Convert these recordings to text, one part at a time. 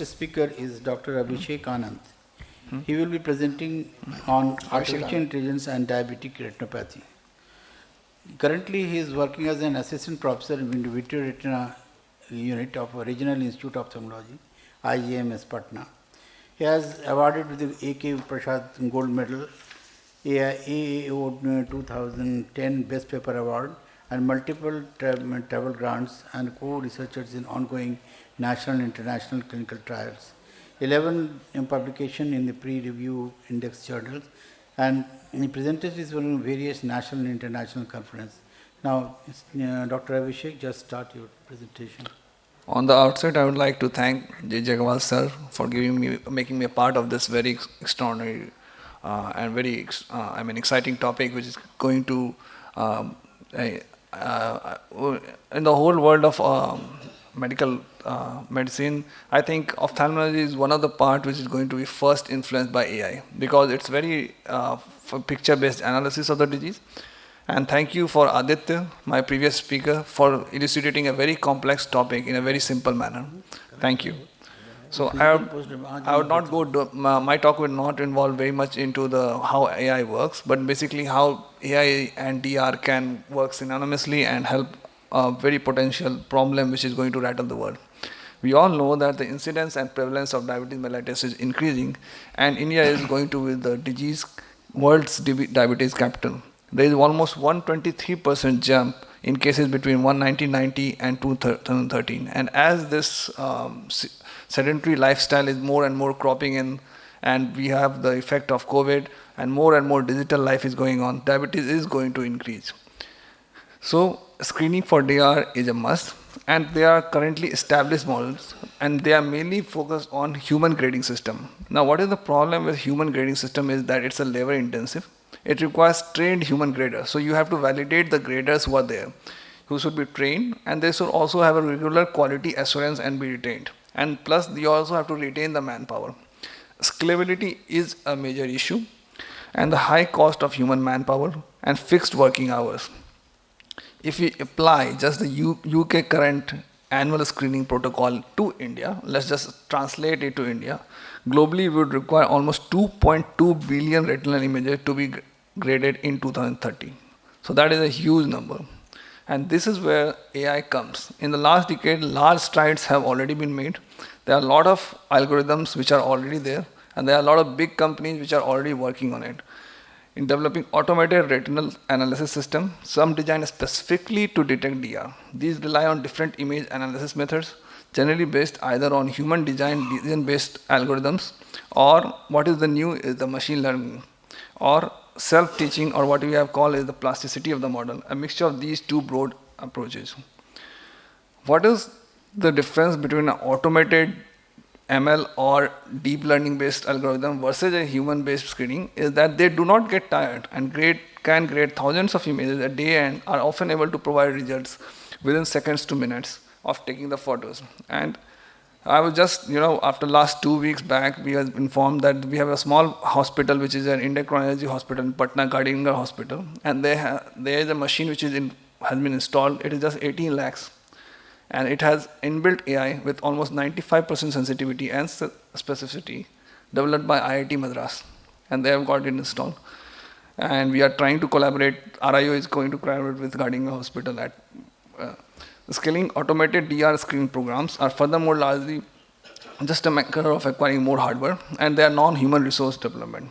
next speaker is Dr. ABHISHEK Anand. He will be presenting on artificial intelligence and diabetic retinopathy. Currently, he is working as an assistant professor in the Vitro Retina unit of Regional Institute of Ophthalmology, IGMS Patna. He has awarded with the A.K. Prasad Gold Medal, AIOC2010 Best Paper Award, and multiple travel grants and co-researchers in ongoing national and international clinical trials. 11 publications in the pre-review index journals, and he presented his various national and international conferences. Now, Dr. Abhishek, just start your presentation. On the outset, I would like to thank J. Jagwal sir for making me a part of this very extraordinary and very exciting topic, which is going to in the whole world of medical medicine. I think ophthalmology is one of the part which is going to be first influenced by AI, because it's very picture-based analysis of the disease. And thank you for Aditya, my previous speaker, for elucidating a very complex topic in a very simple manner. Thank you. So I would not go. My talk will not involve very much into how AI works, but basically how AI and DR can work synonymously and help a very potential problem which is going to rattle the world. We all know that the incidence and prevalence of diabetes mellitus is increasing, and India is going to be the world's diabetes capital. There is almost 123% jump in cases between 1990 and 2013. And as this sedentary lifestyle is more and more cropping in, and we have the effect of COVID, and more digital life is going on, diabetes is going to increase. So screening for DR is a must, and they are currently established models, and they are mainly focused on human grading system. Now, what is the problem with human grading system is that it's a labor intensive. It requires trained human graders. So you have to validate the graders who are there, who should be trained, and they should also have a regular quality assurance and be retained. And plus, you also have to retain the manpower. Scalability is a major issue, and the high cost of human manpower and fixed working hours. If we apply just the UK current annual screening protocol to India, let's just translate it to India, globally we would require almost 2.2 billion retinal images to be graded in 2030. So that is a huge number. And this is where AI comes. In the last decade, large strides have already been made. There are a lot of algorithms which are already there, and there are a lot of big companies which are already working on it. In developing automated retinal analysis system, some designed specifically to detect DR. These rely on different image analysis methods, generally based either on human decision-based algorithms, or what is the new is the machine learning, or self-teaching, or what we have called is the plasticity of the model, a mixture of these two broad approaches. What is the difference between an automated ML or deep learning based algorithm versus a human based screening is that they do not get tired and can grade thousands of images a day and are often able to provide results within seconds to minutes of taking the photos. And I was just, after last 2 weeks back, we have informed that we have a small hospital which is an endocrinology hospital in Patna, Gadinger Hospital, and there is a machine which has been installed. It is just 18 lakhs. And it has inbuilt AI with almost 95% sensitivity and specificity developed by IIT Madras. And they have got it installed. And we are trying to collaborate. RIO is going to collaborate with Gadinger Hospital at scaling automated DR screening programs are furthermore largely just a matter of acquiring more hardware, and they are non-human resource development.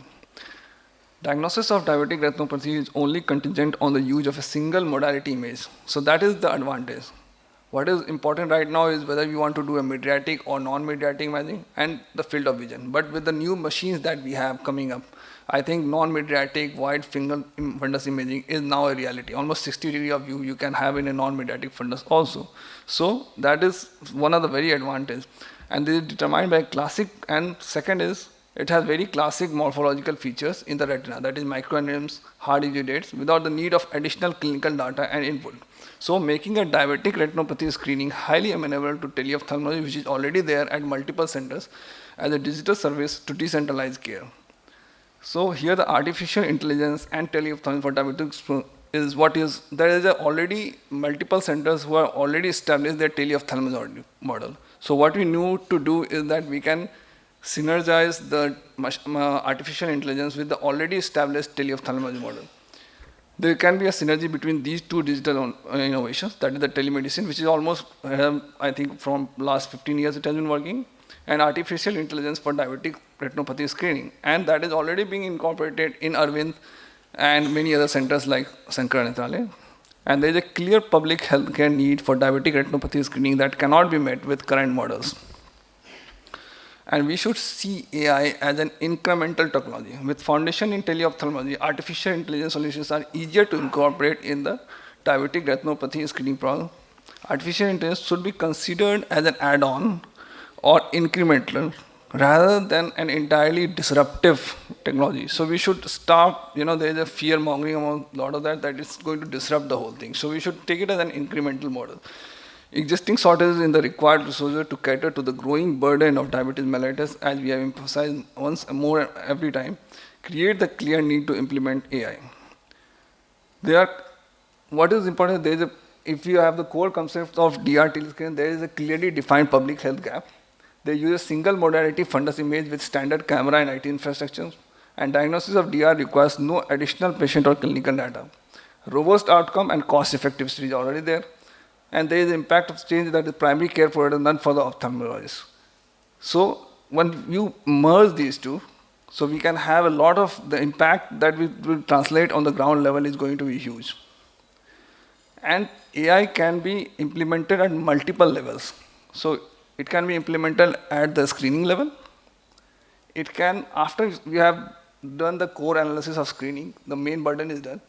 Diagnosis of diabetic retinopathy is only contingent on the use of a single modality image. So that is the advantage. What is important right now is whether we want to do a mediatic or non-mediatic imaging and the field of vision. But with the new machines that we have coming up, I think non-mediatic wide finger fundus imaging is now a reality. Almost 60 degree of view you can have in a non-mediatic fundus also. So that is one of the very advantages. And this is determined by classic, and second is it has very classic morphological features in the retina, that is microneedles, hard exudates, without the need of additional clinical data and input. So making a diabetic retinopathy screening highly amenable to teleophthalmology, which is already there at multiple centers, as a digital service to decentralized care. So here the artificial intelligence and teleophthalmology for diabetics is what is, there is already multiple centers who are already established their teleophthalmology model. So what we need to do is that we can synergize the artificial intelligence with the already established teleophthalmology model. There can be a synergy between these two digital innovations, that is the telemedicine, which is almost, I think, from last 15 years it has been working, and artificial intelligence for diabetic retinopathy screening. And that is already being incorporated in Arvind and many other centers like Sankara Nethralaya. And there is a clear public healthcare need for diabetic retinopathy screening that cannot be met with current models. And we should see AI as an incremental technology. With foundation in teleophthalmology, artificial intelligence solutions are easier to incorporate in the diabetic retinopathy screening problem. Artificial intelligence should be considered as an add-on or incremental rather than an entirely disruptive technology. So we should stop, there is a fear mongering among a lot of that it's going to disrupt the whole thing. So we should take it as an incremental model. Existing shortages in the required resources to cater to the growing burden of diabetes mellitus, as we have emphasized once more every time, create the clear need to implement AI. What is important, if you have the core concept of DR Tele Screening, there is a clearly defined public health gap. They use a single modality fundus image with standard camera and IT infrastructure, and diagnosis of DR requires no additional patient or clinical data. Robust outcome and cost-effective studies are already there. And there is impact of change that is primary care provider, none for the ophthalmologist. So when you merge these two, so we can have a lot of the impact that we will translate on the ground level is going to be huge. And AI can be implemented at multiple levels. So it can be implemented at the screening level. It can, after we have done the core analysis of screening, the main burden is done,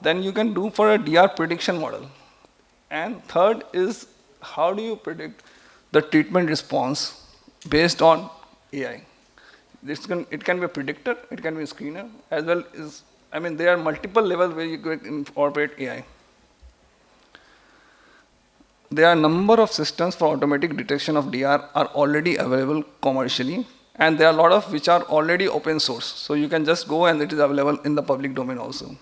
then you can do for a DR prediction model. And third is, how do you predict the treatment response based on AI? It can be a predictor, it can be a screener, as well as, there are multiple levels where you can incorporate AI. There are a number of systems for automatic detection of DR are already available commercially, and there are a lot of which are already open source. So you can just go and it is available in the public domain also.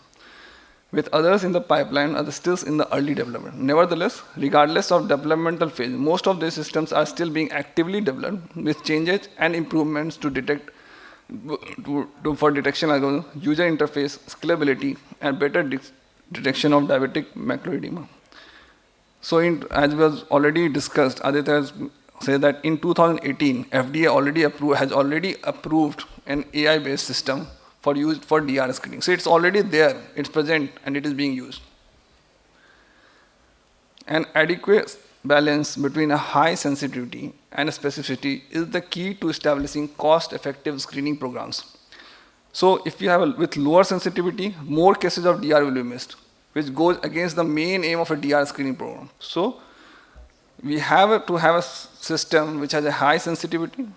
With others in the pipeline are still in the early development. Nevertheless, regardless of developmental phase, most of these systems are still being actively developed with changes and improvements to detect for detection algorithm, user interface, scalability, and better detection of diabetic macular edema. So as was already discussed, Aditya has said that in 2018, FDA has already approved an AI-based system for use for DR screening. So it's already there, it's present, and it is being used. An adequate balance between a high sensitivity and a specificity is the key to establishing cost-effective screening programs. So if you have with lower sensitivity, more cases of DR will be missed, which goes against the main aim of a DR screening program. So we have to have a system which has a high sensitivity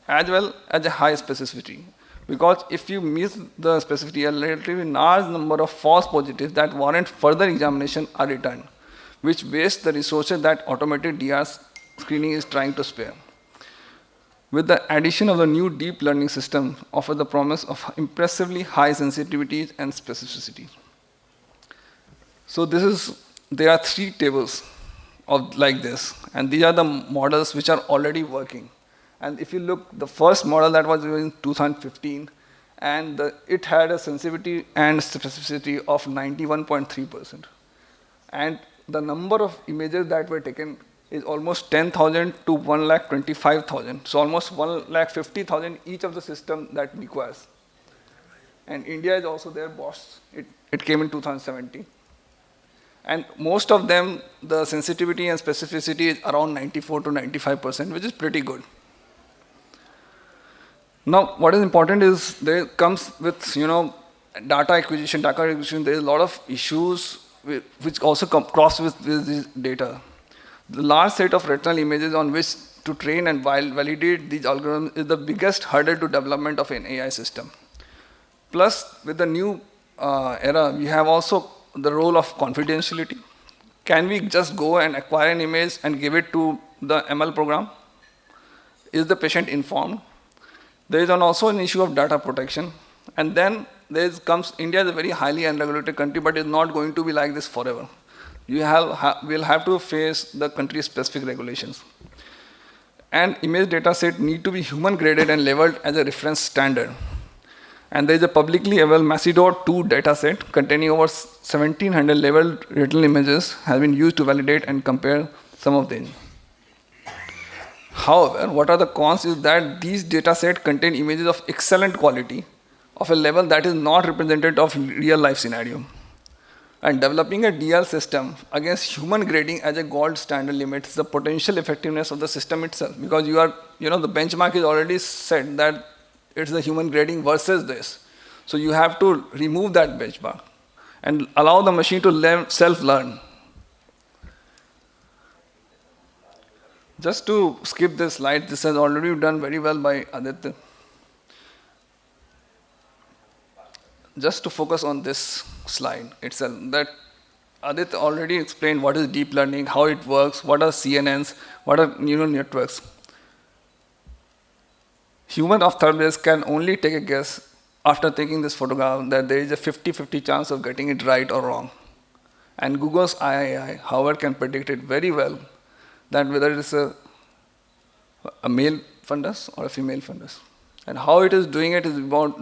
as well as a high specificity. Because if you miss the specificity, a relatively large number of false positives that warrant further examination are returned, which wastes the resources that automated DR screening is trying to spare. With the addition of the new deep learning system, offers the promise of impressively high sensitivity and specificity. So there are 3 tables like this, and these are the models which are already working. And if you look, the first model that was in 2015, and it had a sensitivity and specificity of 91.3%. And the number of images that were taken is almost 10,000 to 1,25,000. So almost 1,50,000 each of the system that requires. And India is also there, BOSS. It came in 2017. And most of them, the sensitivity and specificity is around 94 to 95%, which is pretty good. Now, what is important is there comes with, data acquisition. There is a lot of issues which also cross with this data. The large set of retinal images on which to train and validate these algorithms is the biggest hurdle to development of an AI system. Plus, with the new era, we have also the role of confidentiality. Can we just go and acquire an image and give it to the ML program? Is the patient informed? There is also an issue of data protection. And then India is a very highly unregulated country, but it's not going to be like this forever. We'll have to face the country-specific regulations. And image data set need to be human graded and labeled as a reference standard. And there is a publicly available Macedor2 dataset containing over 1700 labeled retinal images has been used to validate and compare some of them. However, what are the cons is that these datasets contain images of excellent quality of a level that is not representative of real life scenario. And developing a DL system against human grading as a gold standard limits the potential effectiveness of the system itself, because you are, the benchmark is already set that it's the human grading versus this. So you have to remove that benchmark and allow the machine to self-learn. Just to skip this slide, this has already been done very well by Aditya. Just to focus on this slide itself, that Aditya already explained what is deep learning, how it works, what are CNNs, what are neural networks. Human ophthalmologists can only take a guess after taking this photograph that there is a 50-50 chance of getting it right or wrong. And Google's IAI, however, can predict it very well, that whether it is a male fundus or a female fundus. And how it is doing it is about,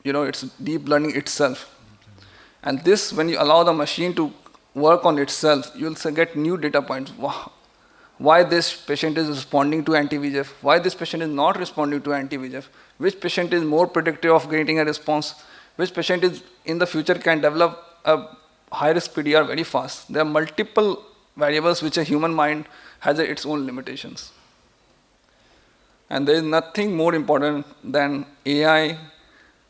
it's deep learning itself. And this, when you allow the machine to work on itself, you'll get new data points. Why this patient is responding to anti-VEGF, why this patient is not responding to anti-VEGF, which patient is more predictive of getting a response, which patient is in the future can develop a high-risk PDR very fast. There are multiple variables which a human mind has its own limitations. And there is nothing more important than AI,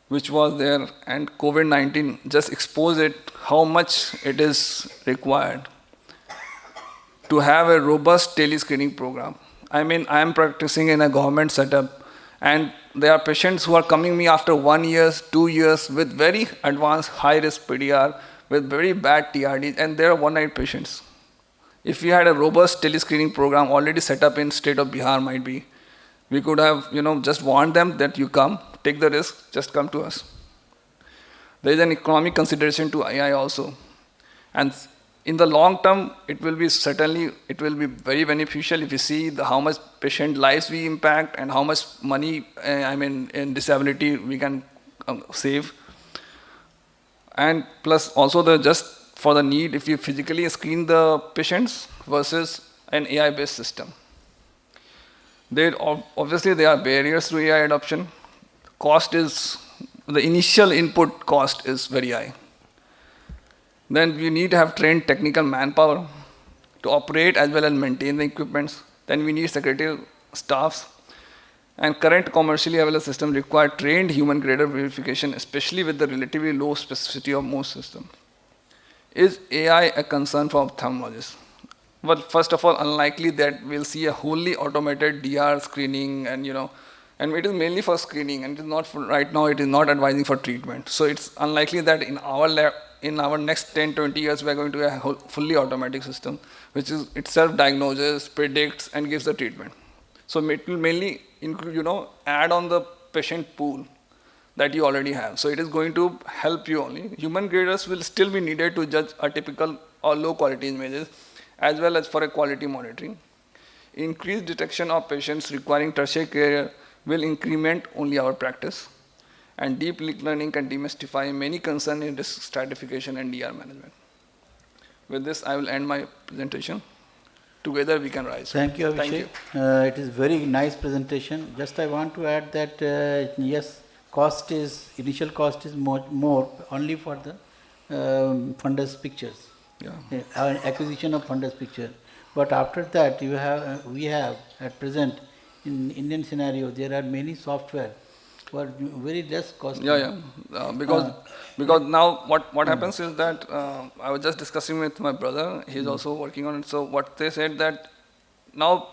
which was there, and COVID-19 just exposed it, how much it is required to have a robust Tele Screening program. I mean, I am practicing in a government setup, and there are patients who are coming me after 1 year, 2 years with very advanced high-risk PDR, with very bad TRD, and they are one-night patients. If we had a robust Tele Screening program already set up in state of Bihar, might be, we could have, just warned them that you come, take the risk, just come to us. There is an economic consideration to AI also. And in the long term, it will be very beneficial if you see how much patient lives we impact and how much money, in disability we can save. And plus also just for the need, if you physically screen the patients versus an AI-based system. Obviously, there are barriers to AI adoption. The initial input cost is very high. Then we need to have trained technical manpower to operate as well as maintain the equipments. Then we need secretarial staffs. And current commercially available systems require trained human grader verification, especially with the relatively low specificity of most systems. Is AI a concern for ophthalmologists? Well, first of all, unlikely that we'll see a wholly automated DR screening, and it is mainly for screening, and it is not for, right now, it is not advising for treatment. So it's unlikely that in our lab, in our next 10, 20 years, we are going to have a fully automatic system, which is itself diagnoses, predicts, and gives the treatment. So it will mainly include, add on the patient pool that you already have. So it is going to help you only. Human graders will still be needed to judge atypical or low quality images, as well as for a quality monitoring. Increased detection of patients requiring tertiary care will increment only our practice. And deep learning can demystify many concerns in risk stratification and DR management. With this, I will end my presentation. Together we can rise. Thank you, Abhishek. It is very nice presentation. Just I want to add that yes, initial cost is more only for the fundus pictures. Yeah. Acquisition of fundus picture. But after that, we have at present in Indian scenario, there are many software who are very less costly. Because now what happens is that I was just discussing with my brother. He's also working on it. So what they said that now,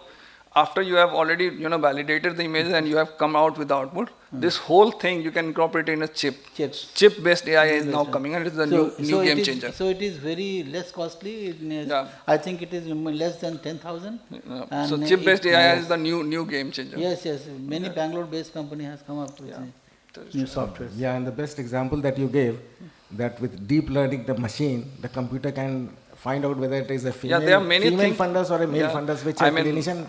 after you have already validated the images and you have come out with the output, this whole thing you can incorporate in a chip. Chip-based AI is now coming, and it is a new game changer. So it is very less costly. I think it is less than 10,000. So chip-based AI is the new game changer. Yes. Many Bangalore-based company has come up with new software. Yeah, and the best example that you gave, that with deep learning, the computer can find out whether it is a female fundus or a male fundus, which a clinician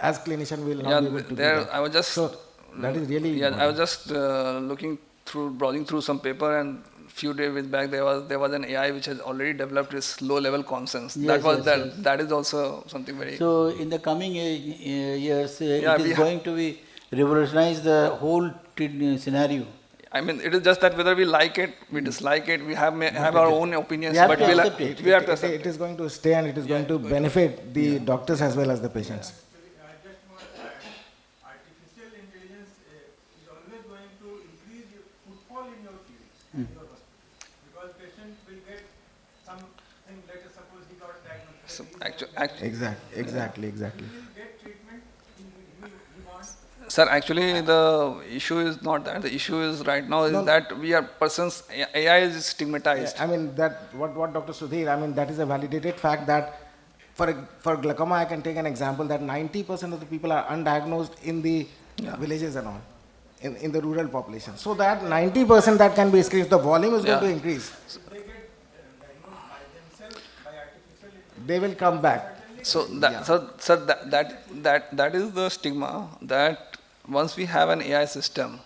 as clinician we will Yeah, not be able to there do that. I was just So that is really yeah, I was important. just browsing through some paper, and few days back there was an AI which has already developed this low-level conscience. Yes, yes, yes. That is also something very. So in the coming years, Yeah, it is going to be revolutionize the whole scenario. I mean, it is just that whether we like it, we dislike it, we have our own opinions, We have but to we'll accept it. we have to accept It is going to stay and it is going to benefit the doctors as well as the patients. Actually, I just want to add, artificial intelligence is always going to increase your footfall in your clinics, in your hospital, because patient will get something. Let us suppose he got diagnosed. So, Exactly. He will get treatment. He wants. Sir, actually, the issue is not that. The issue is right now is that we are persons. AI is stigmatized. I mean that what Dr. Sudhir, I mean that is a validated fact that for glaucoma I can take an example that 90% of the people are undiagnosed in the villages and all, in the rural population. So that 90% that can be increased, the volume is going to increase. They get diagnosed by themselves by artificial intelligence. They will come back. So that is the stigma that once we have an AI system,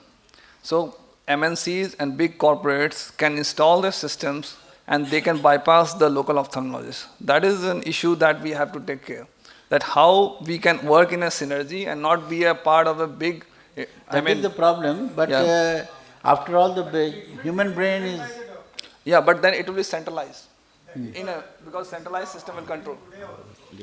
so MNCs and big corporates can install their systems and they can bypass the local ophthalmologists. That is an issue that we have to take care. That how we can work in a synergy and not be a part of a big. That is the problem. But after all, the human brain is. Yeah, but then it will be centralized. Because centralized system will control.